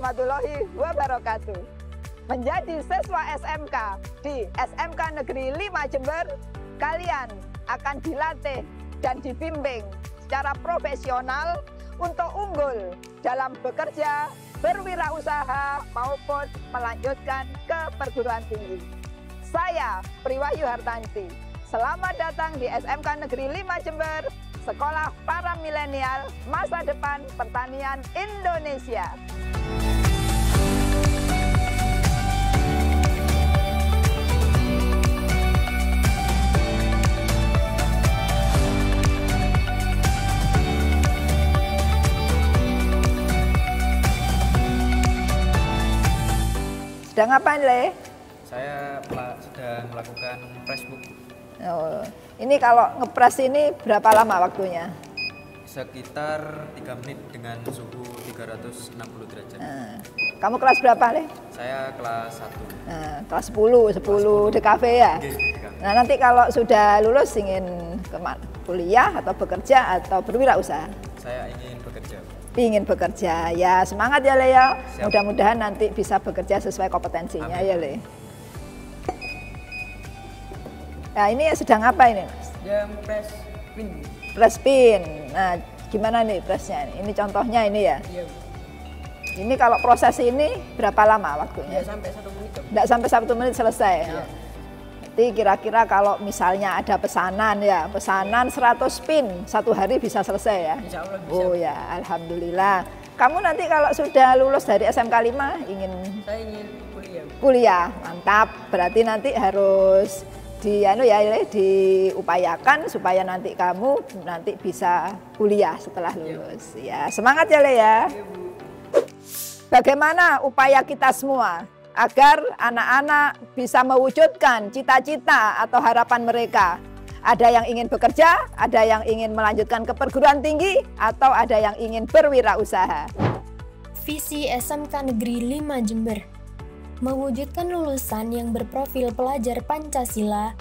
warahmatullahi wabarakatuh. Menjadi siswa SMK di SMK Negeri 5 Jember, kalian akan dilatih dan dibimbing secara profesional untuk unggul dalam bekerja, berwirausaha maupun melanjutkan ke perguruan tinggi. Saya Priwahyu Hartanti. Selamat datang di SMK Negeri 5 Jember, Sekolah Para Milenial Masa Depan Pertanian Indonesia. Sedang apa, Le? Saya sedang melakukan pressbook. Oh, ini kalau ngepres ini berapa lama waktunya? Sekitar 3 menit dengan suhu 360 derajat. Kamu kelas berapa, Le? Saya kelas 1. Kelas 10 DKV ya? Nah, nanti kalau sudah lulus ingin kuliah atau bekerja atau berwirausaha? Saya ingin bekerja. Ingin bekerja, ya semangat ya, Le ya. Mudah-mudahan nanti bisa bekerja sesuai kompetensinya. Amin. Ya, Le. Nah, ini sedang apa ini, Mas? Sedang press pin. Press pin. Nah, gimana nih pressnya? Ini contohnya ini ya? Iya. Ini kalau proses ini berapa lama waktunya? Tidak sampai 1 menit. Tidak sampai 1 menit selesai. Iya. Jadi kira-kira kalau misalnya ada pesanan ya, pesanan 100 pin 1 hari bisa selesai ya? Insya Allah bisa. Oh ya, alhamdulillah. Kamu nanti kalau sudah lulus dari SMK 5 Saya ingin kuliah. kuliah, mantap. Berarti nanti harus diupayakan supaya nanti kamu nanti bisa kuliah setelah lulus. Ya, semangat ya, Le ya. Bagaimana upaya kita semua agar anak-anak bisa mewujudkan cita-cita atau harapan mereka? Ada yang ingin bekerja, ada yang ingin melanjutkan ke perguruan tinggi, atau ada yang ingin berwirausaha. Visi SMK Negeri 5 Jember mewujudkan lulusan yang berprofil pelajar Pancasila,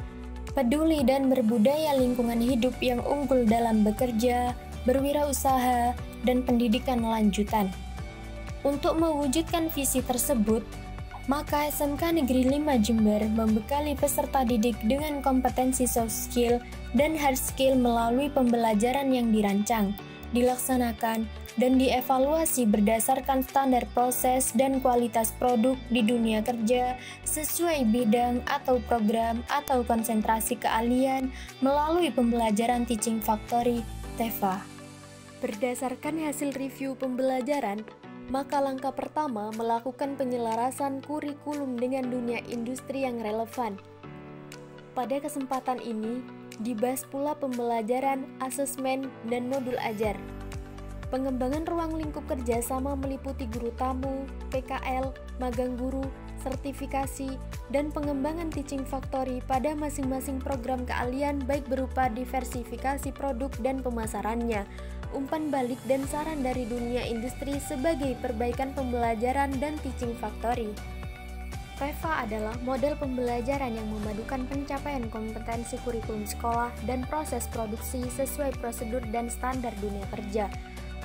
peduli dan berbudaya lingkungan hidup yang unggul dalam bekerja, berwirausaha, dan pendidikan lanjutan. Untuk mewujudkan visi tersebut, maka SMK Negeri 5 Jember membekali peserta didik dengan kompetensi soft skill dan hard skill melalui pembelajaran yang dirancang, dilaksanakan, dan dievaluasi berdasarkan standar proses dan kualitas produk di dunia kerja sesuai bidang atau program atau konsentrasi keahlian melalui pembelajaran Teaching Factory (TEFA). Berdasarkan hasil review pembelajaran, maka langkah pertama melakukan penyelarasan kurikulum dengan dunia industri yang relevan. Pada kesempatan ini, dibahas pula pembelajaran, asesmen, dan modul ajar. Pengembangan ruang lingkup kerjasama meliputi guru tamu, PKL, magang guru, sertifikasi, dan pengembangan Teaching Factory pada masing-masing program keahlian baik berupa diversifikasi produk dan pemasarannya, umpan balik dan saran dari dunia industri sebagai perbaikan pembelajaran dan Teaching Factory. TEFA adalah model pembelajaran yang memadukan pencapaian kompetensi kurikulum sekolah dan proses produksi sesuai prosedur dan standar dunia kerja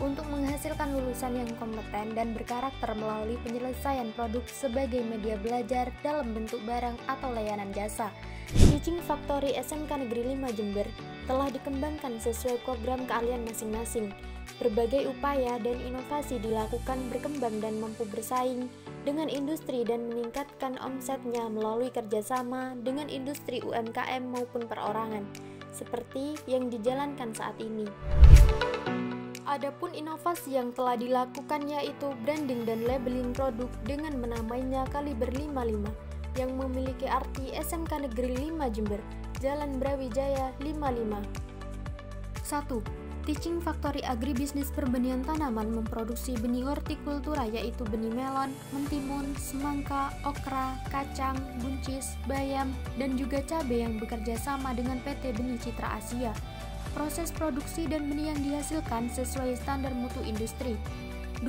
untuk menghasilkan lulusan yang kompeten dan berkarakter melalui penyelesaian produk sebagai media belajar dalam bentuk barang atau layanan jasa. Teaching Factory SMK Negeri 5 Jember telah dikembangkan sesuai program keahlian masing-masing. Berbagai upaya dan inovasi dilakukan berkembang dan mampu bersaing dengan industri dan meningkatkan omsetnya melalui kerjasama dengan industri UMKM maupun perorangan, seperti yang dijalankan saat ini. Adapun inovasi yang telah dilakukan yaitu branding dan labeling produk dengan menamainya Kaliber 55 yang memiliki arti SMK Negeri 5 Jember, Jalan Brawijaya 55. 1. Teaching Factory Agribisnis Perbenihan Tanaman memproduksi benih hortikultura yaitu benih melon, mentimun, semangka, okra, kacang, buncis, bayam, dan juga cabai yang bekerja sama dengan PT Benih Citra Asia. Proses produksi dan benih yang dihasilkan sesuai standar mutu industri. 2.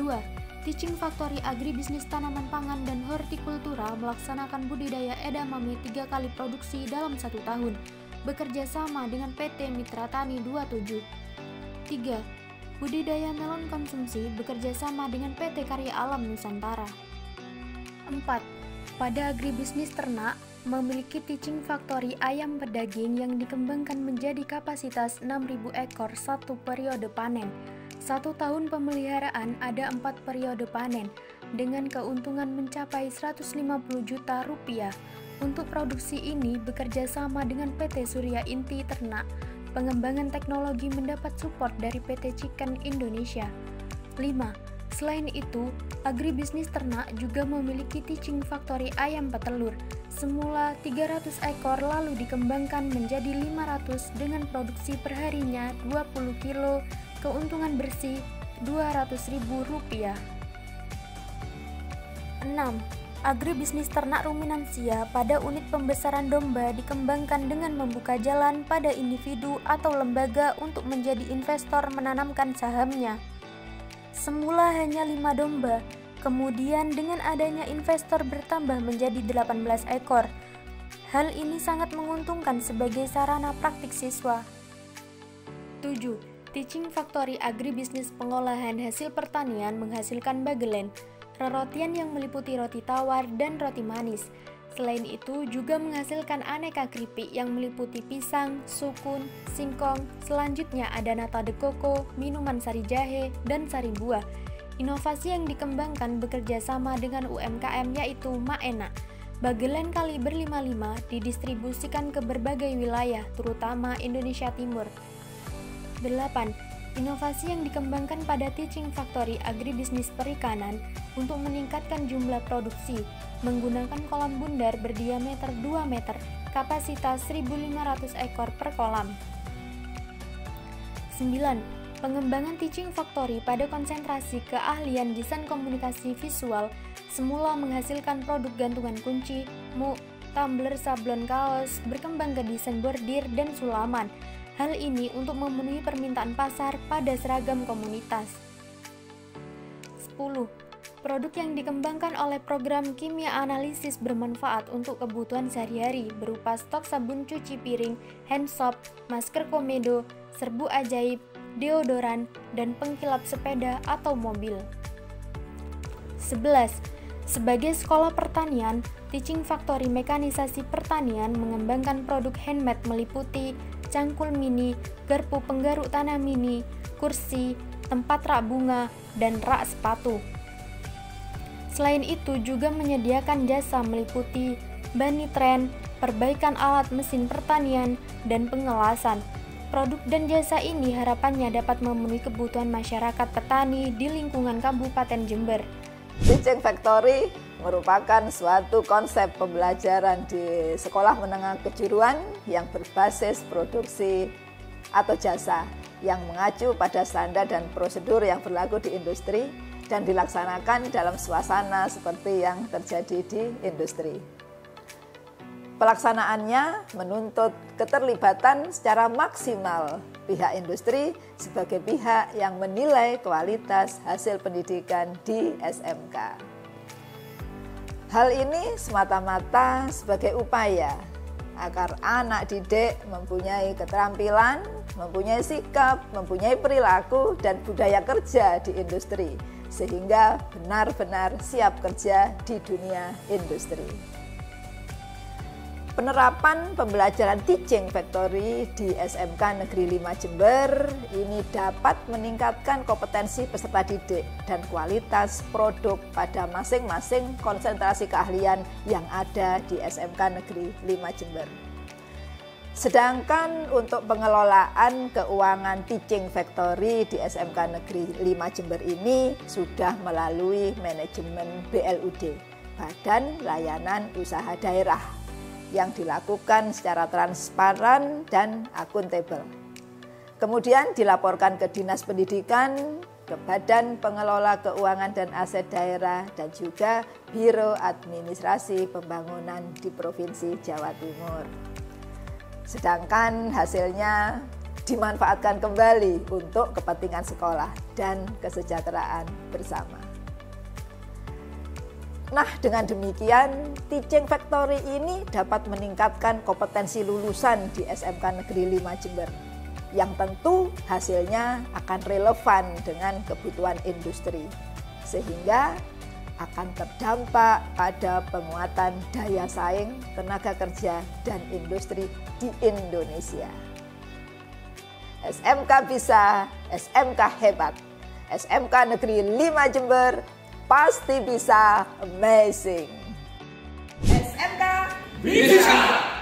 Teaching Factory Agribisnis Tanaman Pangan dan Hortikultura melaksanakan budidaya edamame 3 kali produksi dalam 1 tahun, bekerja sama dengan PT Mitra Tani 27. 3. budidaya melon konsumsi bekerja sama dengan PT Karya Alam Nusantara. 4. Pada agribisnis ternak, memiliki teaching factory ayam pedaging yang dikembangkan menjadi kapasitas 6.000 ekor satu periode panen. 1 tahun pemeliharaan ada 4 periode panen, dengan keuntungan mencapai 150 juta rupiah. Untuk produksi ini bekerja sama dengan PT Surya Inti Ternak. Pengembangan teknologi mendapat support dari PT Chicken Indonesia. 5. Selain itu, agribisnis ternak juga memiliki teaching factory ayam petelur. Semula 300 ekor lalu dikembangkan menjadi 500 dengan produksi perharinya 20 kilo, keuntungan bersih Rp200.000. 6. Agribisnis ternak ruminansia pada unit pembesaran domba dikembangkan dengan membuka jalan pada individu atau lembaga untuk menjadi investor menanamkan sahamnya. Semula hanya 5 domba, kemudian dengan adanya investor bertambah menjadi 18 ekor. Hal ini sangat menguntungkan sebagai sarana praktik siswa. 7. Teaching Factory Agribisnis pengolahan hasil pertanian menghasilkan bagelen, rerotian yang meliputi roti tawar dan roti manis. Selain itu juga menghasilkan aneka keripik yang meliputi pisang, sukun, singkong. Selanjutnya ada nata de coco, minuman sari jahe, dan sari buah. Inovasi yang dikembangkan bekerja sama dengan UMKM yaitu Maena. Bagelen kaliber 55 didistribusikan ke berbagai wilayah, terutama Indonesia Timur. 8. Inovasi yang dikembangkan pada Teaching Factory Agribisnis Perikanan untuk meningkatkan jumlah produksi, menggunakan kolam bundar berdiameter 2 meter, kapasitas 1.500 ekor per kolam. 9. Pengembangan Teaching Factory pada konsentrasi keahlian desain komunikasi visual, semula menghasilkan produk gantungan kunci, muk, tumbler, sablon kaos, berkembang ke desain bordir dan sulaman. Hal ini untuk memenuhi permintaan pasar pada seragam komunitas. 10. Produk yang dikembangkan oleh program kimia analisis bermanfaat untuk kebutuhan sehari-hari berupa stok sabun cuci piring, hand soap, masker komedo, serbuk ajaib, deodoran, dan pengkilap sepeda atau mobil. 11. Sebagai sekolah pertanian, Teaching Factory Mekanisasi Pertanian mengembangkan produk handmade meliputi cangkul mini, garpu penggaruk tanah mini, kursi, tempat rak bunga, dan rak sepatu. Selain itu juga menyediakan jasa meliputi bani tren, perbaikan alat mesin pertanian, dan pengelasan. Produk dan jasa ini harapannya dapat memenuhi kebutuhan masyarakat petani di lingkungan Kabupaten Jember. Teaching Factory merupakan suatu konsep pembelajaran di sekolah menengah kejuruan yang berbasis produksi atau jasa yang mengacu pada standar dan prosedur yang berlaku di industri dan dilaksanakan dalam suasana seperti yang terjadi di industri. Pelaksanaannya menuntut keterlibatan secara maksimal pihak industri sebagai pihak yang menilai kualitas hasil pendidikan di SMK. Hal ini semata-mata sebagai upaya agar anak didik mempunyai keterampilan, mempunyai sikap, mempunyai perilaku dan budaya kerja di industri, sehingga benar-benar siap kerja di dunia industri. Penerapan pembelajaran Teaching Factory di SMK Negeri 5 Jember ini dapat meningkatkan kompetensi peserta didik dan kualitas produk pada masing-masing konsentrasi keahlian yang ada di SMK Negeri 5 Jember. Sedangkan untuk pengelolaan keuangan Teaching Factory di SMK Negeri 5 Jember ini sudah melalui manajemen BLUD, Badan Layanan Usaha Daerah, yang dilakukan secara transparan dan akuntabel. Kemudian dilaporkan ke Dinas Pendidikan, ke Badan Pengelola Keuangan dan Aset Daerah, dan juga Biro Administrasi Pembangunan di Provinsi Jawa Timur. Sedangkan hasilnya dimanfaatkan kembali untuk kepentingan sekolah dan kesejahteraan bersama. Nah, dengan demikian, Teaching Factory ini dapat meningkatkan kompetensi lulusan di SMK Negeri 5 Jember. yang tentu hasilnya akan relevan dengan kebutuhan industri, sehingga akan terdampak pada penguatan daya saing tenaga kerja dan industri di Indonesia. SMK bisa, SMK hebat. SMK Negeri 5 Jember pasti bisa amazing. SMK bisa.